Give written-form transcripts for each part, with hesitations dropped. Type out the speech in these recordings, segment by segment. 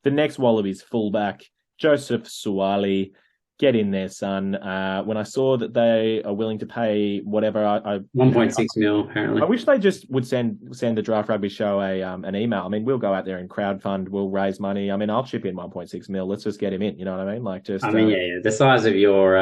the next Wallabies fullback, Joseph Sua'ali'i. Get in there, son. When I saw that they are willing to pay whatever, I 1.6 mil apparently. I wish they just would send the Draft Rugby Show an email. I mean, we'll go out there and crowdfund. We'll raise money. I mean, I'll chip in 1.6 mil. Let's just get him in. You know what I mean? Like, just. Yeah. The size of your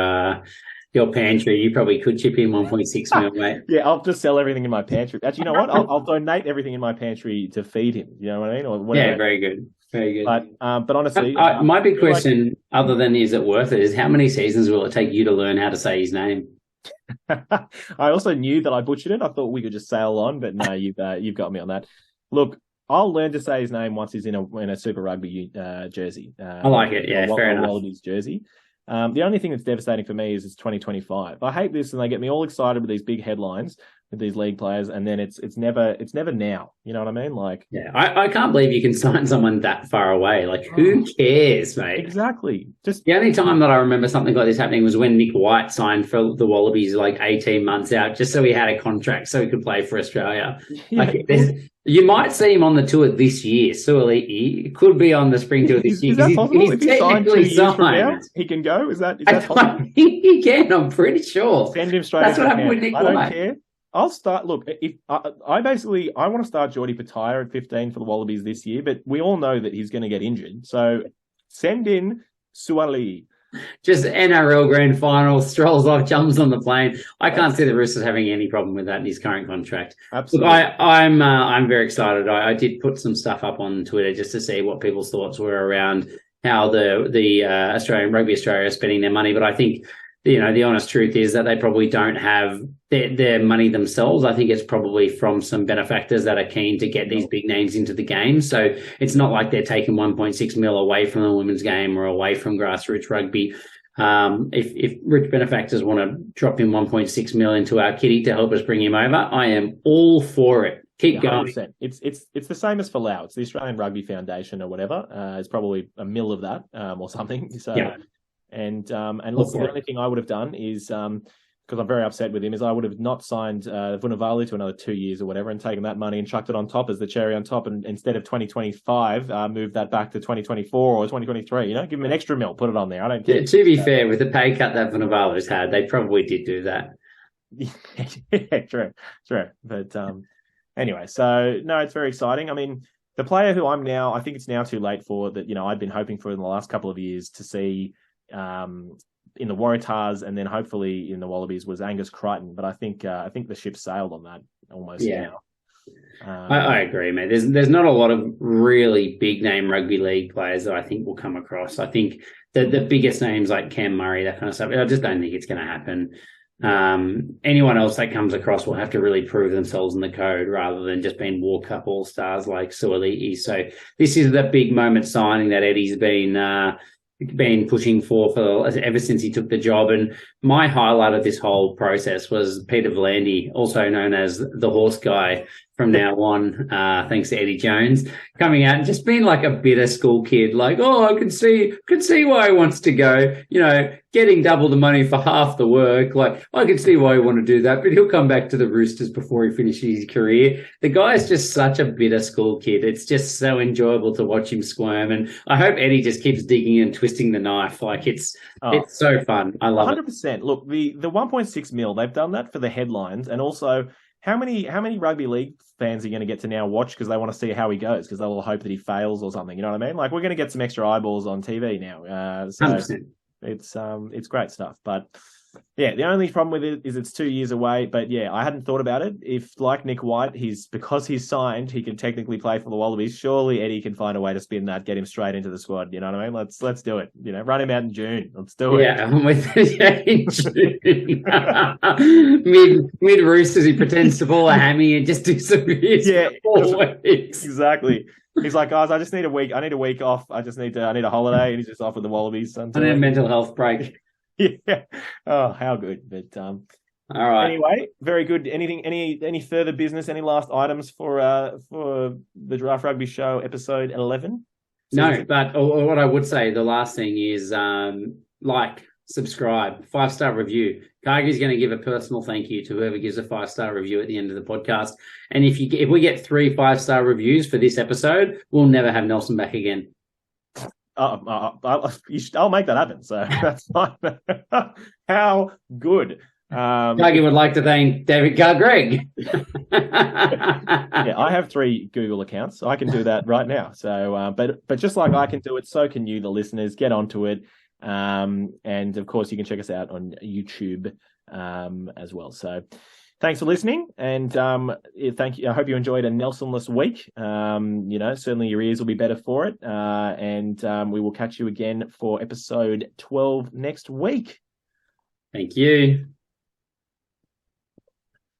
pantry, you probably could chip in 1.6 mil, mate. Yeah, I'll just sell everything in my pantry. Actually, you know what? I'll donate everything in my pantry to feed him. You know what I mean? Or whatever. Yeah, very good. Very good. But honestly, my big question, other than is it worth it, is how many seasons will it take you to learn how to say his name? I also knew that I butchered it. I thought we could just sail on, but no, you've got me on that. Look, I'll learn to say his name once he's in a Super Rugby jersey. I like it. Yeah, fair enough. Wallabies jersey. The only thing that's devastating for me is it's 2025. I hate this, and they get me all excited with these big headlines with these league players, and then it's never now. You know what I mean? Like, yeah, I can't believe you can sign someone that far away. Like, who cares, mate? Exactly. Just the only time that I remember something like this happening was when Nick White signed for the Wallabies like 18 months out, just so he had a contract so he could play for Australia. Yeah. Like, you might see him on the tour this year. Sua'ali'i could be on the spring tour this year. Is that possible? He's if he signed 2 years from now, signed. he can go? Is that I possible? think he can. I'm pretty sure. Send him straight. That's what happened with Nick I don't White. care. I'll start. Look, if I want to start Jordy Petaia at 15 for the Wallabies this year, but we all know that he's going to get injured. So send in Sua'ali'i. Just NRL grand final, strolls off, jumps on the plane. I can't see the Roosters having any problem with that in his current contract. Absolutely. Look, I'm very excited. I did put some stuff up on Twitter just to see what people's thoughts were around how the Australian Rugby Australia are spending their money. But I think, you know, the honest truth is that they probably don't have their money themselves. I think it's probably from some benefactors that are keen to get these big names into the game. So it's not like they're taking 1.6 mil away from the women's game or away from grassroots rugby. If rich benefactors want to drop in 1.6 mil into our kitty to help us bring him over, I am all for it. Keep going. 100%. It's the same as Falau. It's the Australian Rugby Foundation or whatever. It's probably a mil of that or something. So. Yeah. And look, the only thing I would have done is, because I'm very upset with him, is I would have not signed Vunivalu to another 2 years or whatever and taken that money and chucked it on top as the cherry on top, and instead of 2025, moved that back to 2024 or 2023, you know, give him an extra mil, put it on there. I don't care. Yeah, to be fair, with the pay cut that Vunivalu's had, they probably did do that. Yeah, true. But anyway, so no, it's very exciting. I mean, the player who I think it's now too late for, that, you know, I've been hoping for in the last couple of years to see in the Waratahs and then hopefully in the Wallabies, was Angus Crichton. But I think the ship sailed on that almost now. I agree, mate. There's not a lot of really big name rugby league players that I think will come across. I think the biggest names like Cam Murray, that kind of stuff, I just don't think it's going to happen. Anyone else that comes across will have to really prove themselves in the code rather than just being World Cup all-stars like Sua'ali'i. So this is the big moment signing that Eddie's been pushing for ever since he took the job. And my highlight of this whole process was Peter V'landys, also known as the horse guy from now on, thanks to Eddie Jones, coming out and just being like a bitter school kid, like, oh, I could see why he wants to go, you know, getting double the money for half the work. Like, I could see why he want to do that, but he'll come back to the Roosters before he finishes his career. The guy is just such a bitter school kid. It's just so enjoyable to watch him squirm. And I hope Eddie just keeps digging and twisting the knife. Like, it's so fun. I love 100%. It. Look, the 1.6 mil, they've done that for the headlines, and also how many rugby league fans are going to get to now watch because they want to see how he goes, because they'll all hope that he fails or something. You know what I mean? Like, we're going to get some extra eyeballs on TV now. So 100%. It's great stuff. But yeah, the only problem with it is it's 2 years away. But yeah, I hadn't thought about it. If, like Nick White, because he's signed, he can technically play for the Wallabies. Surely Eddie can find a way to spin that, get him straight into the squad. You know what I mean? Let's do it. You know, run him out in June. Let's do it. Yeah, I'm with in June. Mid Roosters, he pretends to pull a hammy and just do some years. Yeah, 4 weeks. Exactly. He's like, guys, I just need a week. I need a week off. I need a holiday, and he's just off with the Wallabies. I need a mental health break. Yeah. Oh, how good. But all right. Anyway, very good. Any further business? Any last items for the Draft Rugby Show episode 11? No, but what I would say, the last thing is like, subscribe, 5-star review. Cargie's going to give a personal thank you to whoever gives a 5-star review at the end of the podcast. And if we get 3 5-star reviews for this episode, we'll never have Nelson back again. I'll make that happen. So that's fine. How good. Dougie would like to thank David Greg. Yeah, I have 3 Google accounts, so I can do that right now. So, but just like I can do it, so can you, the listeners. Get onto it, and of course, you can check us out on YouTube as well. So, thanks for listening, and thank you. I hope you enjoyed a Nelsonless week. Certainly your ears will be better for it, and we will catch you again for episode 12 next week. Thank you.